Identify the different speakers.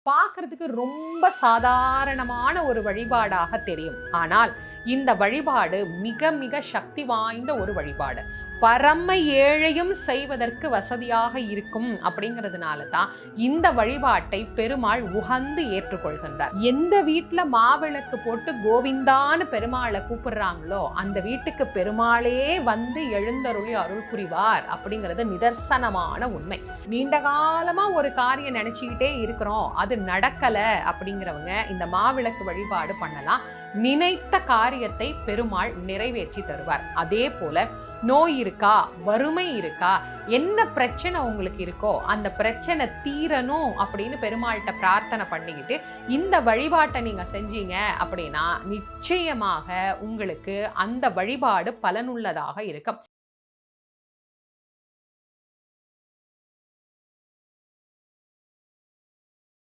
Speaker 1: பார்க்கறதுக்கு ரொம்ப சாதாரணமான ஒரு வழிபாடாக தெரியும். ஆனால் இந்த வழிபாடு மிக மிக சக்தி வாய்ந்த ஒரு வழிபாடு. பரம ஏழையும் செய்வதற்கு வசதியாக இருக்கும் அப்படிங்கிறதுனால தான் இந்த வழிபாட்டை பெருமாள் உகந்து ஏற்றுக்கொள்கின்றார். எந்த வீட்டுல மாவிளக்கு போட்டு கோவிந்தான்னு பெருமாளை கூப்பிடுறாங்களோ அந்த வீட்டுக்கு பெருமாளே வந்து எழுந்தருளி அருள் புரிவார் அப்படிங்கிறது நிதர்சனமான உண்மை. நீண்ட காலமா ஒரு காரியம் நினைச்சுக்கிட்டே இருக்கிறோம், அது நடக்கல அப்படிங்கிறவங்க இந்த மாவிளக்கு வழிபாடு பண்ணலாம். நினைத்த காரியத்தை பெருமாள் நிறைவேற்றி தருவார். அதே போல நோய் இருக்கா, வறுமை இருக்கா, என்ன பிரச்சனை உங்களுக்கு இருக்கோ அந்த பிரச்சனை தீரணும் அப்படின்னு பெருமாள்கிட்ட பிரார்த்தனை பண்ணிக்கிட்டு இந்த வழிபாட்டை நீங்க செஞ்சீங்க அப்படின்னா நிச்சயமாக உங்களுக்கு அந்த வழிபாடு பலனுள்ளதாக இருக்கும்.